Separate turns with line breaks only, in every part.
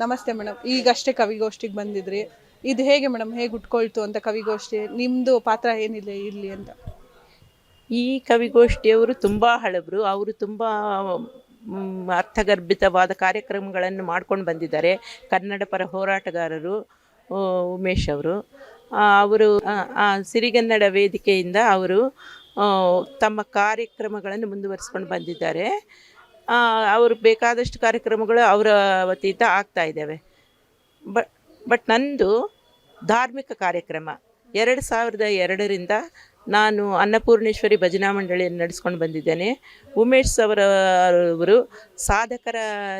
ನಮಸ್ತೆ ಮೇಡಮ್. ಈಗಷ್ಟೇ ಕವಿಗೋಷ್ಠಿಗೆ ಬಂದಿದ್ರಿ. ಇದು ಹೇಗೆ ಮೇಡಮ್, ಹೇಗೆ ಉಟ್ಕೊಳ್ತು ಅಂತ ಕವಿಗೋಷ್ಠಿ? ನಿಮ್ಮದು ಪಾತ್ರ ಏನಿಲ್ಲ ಇರಲಿ ಅಂತ.
ಈ ಕವಿಗೋಷ್ಠಿಯವರು ತುಂಬ ಹಳಬರು. ಅವರು ತುಂಬ ಅರ್ಥಗರ್ಭಿತವಾದ ಕಾರ್ಯಕ್ರಮಗಳನ್ನು ಮಾಡ್ಕೊಂಡು ಬಂದಿದ್ದಾರೆ. ಕನ್ನಡ ಪರ ಹೋರಾಟಗಾರರು ಉಮೇಶ್ ಅವರು. ಅವರು ಸಿರಿಗನ್ನಡ ವೇದಿಕೆಯಿಂದ ಅವರು ತಮ್ಮ ಕಾರ್ಯಕ್ರಮಗಳನ್ನು ಮುಂದುವರಿಸ್ಕೊಂಡು ಬಂದಿದ್ದಾರೆ. ಅವರು ಬೇಕಾದಷ್ಟು ಕಾರ್ಯಕ್ರಮಗಳು ಅವರ ವತಿಯಿಂದ ಆಗ್ತಾ ಇದ್ದಾವೆ. ಬಟ್ ನಂದು ಧಾರ್ಮಿಕ ಕಾರ್ಯಕ್ರಮ 2002ರಿಂದ ನಾನು ಅನ್ನಪೂರ್ಣೇಶ್ವರಿ ಭಜನಾ ಮಂಡಳಿಯನ್ನು ನಡೆಸ್ಕೊಂಡು ಬಂದಿದ್ದೇನೆ. ಉಮೇಶ್ ಅವರು ಸಾಧಕರ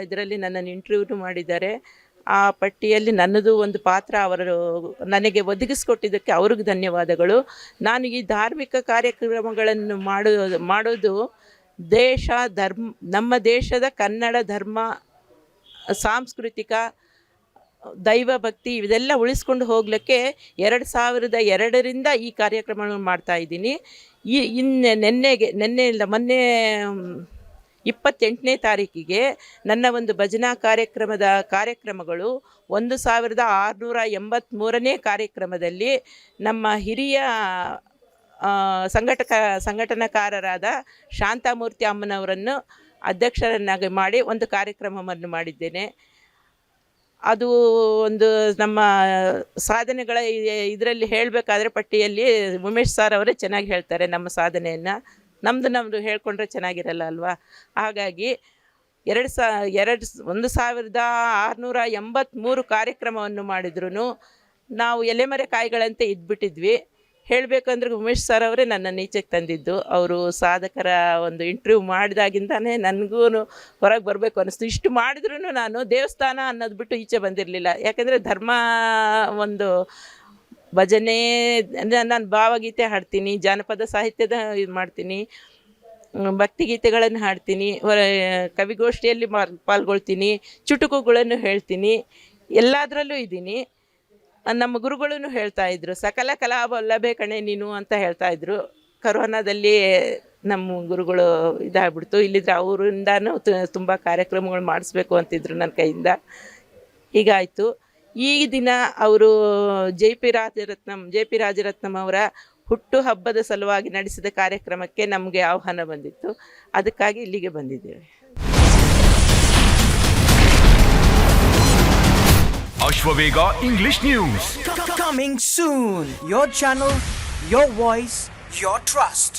ಇದರಲ್ಲಿ ನನ್ನನ್ನು ಇಂಟರ್ವ್ಯೂ ಮಾಡಿದ್ದಾರೆ. ಆ ಪಟ್ಟಿಯಲ್ಲಿ ನನ್ನದು ಒಂದು ಪಾತ್ರ ಅವರು ನನಗೆ ಒದಗಿಸ್ಕೊಟ್ಟಿದ್ದಕ್ಕೆ ಅವ್ರಿಗೆ ಧನ್ಯವಾದಗಳು. ನಾನು ಈ ಧಾರ್ಮಿಕ ಕಾರ್ಯಕ್ರಮಗಳನ್ನು ಮಾಡೋದು ನಮ್ಮ ದೇಶದ ಕನ್ನಡ ಧರ್ಮ, ಸಾಂಸ್ಕೃತಿಕ, ದೈವ ಭಕ್ತಿ ಇದೆಲ್ಲ ಉಳಿಸ್ಕೊಂಡು ಹೋಗಲಿಕ್ಕೆ 2002ರಿಂದ ಈ ಕಾರ್ಯಕ್ರಮಗಳನ್ನು ಮಾಡ್ತಾಯಿದ್ದೀನಿ. ಮೊನ್ನೆ 28ನೇ ತಾರೀಕಿಗೆ ನನ್ನ ಒಂದು ಭಜನಾ ಕಾರ್ಯಕ್ರಮಗಳು 1683ನೇ ಕಾರ್ಯಕ್ರಮದಲ್ಲಿ ನಮ್ಮ ಹಿರಿಯ ಸಂಘಟನಾಕಾರರಾದ ಶಾಂತಾಮೂರ್ತಿ ಅಮ್ಮನವರನ್ನು ಅಧ್ಯಕ್ಷರನ್ನಾಗಿ ಮಾಡಿ ಒಂದು ಕಾರ್ಯಕ್ರಮವನ್ನು ಮಾಡಿದ್ದೇನೆ. ಅದು ಒಂದು ನಮ್ಮ ಸಾಧನೆಗಳ ಇದರಲ್ಲಿ ಹೇಳಬೇಕಾದ್ರೆ ಪಟ್ಟಿಯಲ್ಲಿ ಉಮೇಶ್ ಸರ್ ಅವರೇ ಚೆನ್ನಾಗಿ ಹೇಳ್ತಾರೆ ನಮ್ಮ ಸಾಧನೆಯನ್ನು. ನಮ್ಮದು ಹೇಳ್ಕೊಂಡ್ರೆ ಚೆನ್ನಾಗಿರಲ್ಲ ಅಲ್ವಾ? ಹಾಗಾಗಿ 1683 ಕಾರ್ಯಕ್ರಮವನ್ನು ಮಾಡಿದ್ರು ನಾವು ಎಲೆಮರೆ ಕಾಯಿಗಳಂತೆ ಇದ್ಬಿಟ್ಟಿದ್ವಿ. ಹೇಳಬೇಕಂದ್ರೆ ಉಮೇಶ್ ಸರ್ ಅವರೇ ನನ್ನನ್ನು ಈಚೆಗೆ ತಂದಿದ್ದು. ಅವರು ಸಾಧಕರ ಒಂದು ಇಂಟರ್ವ್ಯೂ ಮಾಡಿದಾಗಿಂದಾನೇ ನನಗೂ ಹೊರಗೆ ಬರಬೇಕು ಅನ್ನಿಸ್ತು. ಇಷ್ಟು ಮಾಡಿದ್ರೂ ನಾನು ದೇವಸ್ಥಾನ ಅನ್ನೋದು ಬಿಟ್ಟು ಈಚೆ ಬಂದಿರಲಿಲ್ಲ. ಯಾಕೆಂದರೆ ಧರ್ಮ ಒಂದು ಭಜನೆ, ನಾನು ಭಾವಗೀತೆ ಹಾಡ್ತೀನಿ, ಜಾನಪದ ಸಾಹಿತ್ಯದ ಇದು ಮಾಡ್ತೀನಿ, ಭಕ್ತಿಗೀತೆಗಳನ್ನು ಹಾಡ್ತೀನಿ, ಕವಿಗೋಷ್ಠಿಯಲ್ಲಿ ಪಾಲ್ಗೊಳ್ತೀನಿ, ಚುಟುಕುಗಳನ್ನು ಹೇಳ್ತೀನಿ, ಎಲ್ಲದರಲ್ಲೂ ಇದ್ದೀನಿ. ನಮ್ಮ ಗುರುಗಳೂ ಹೇಳ್ತಾಯಿದ್ರು, ಸಕಲ ಕಲಾ ವಲ್ಲಭೆ ಕಣೆ ನೀನು ಅಂತ ಹೇಳ್ತಾಯಿದ್ರು. ಕರೋನಾದಲ್ಲಿ ನಮ್ಮ ಗುರುಗಳು ಇದಾಗ್ಬಿಡ್ತು. ಇಲ್ಲಿದ್ರೆ ಅವರಿಂದನೂ ತುಂಬ ಕಾರ್ಯಕ್ರಮಗಳು ಮಾಡಿಸ್ಬೇಕು ಅಂತಿದ್ರು ನನ್ನ ಕೈಯಿಂದ. ಹೀಗಾಯಿತು. ಈ ದಿನ ಅವರು ಜೆ ಪಿ ರಾಜರತ್ನಂ ಅವರ ಹುಟ್ಟು ಹಬ್ಬದ ಸಲುವಾಗಿ ನಡೆಸಿದ ಕಾರ್ಯಕ್ರಮಕ್ಕೆ ನಮಗೆ ಆಹ್ವಾನ ಬಂದಿತ್ತು. ಅದಕ್ಕಾಗಿ ಇಲ್ಲಿಗೆ ಬಂದಿದ್ದೇವೆ.
Ashwavega English News.
Coming soon. Your channel, your voice, your trust.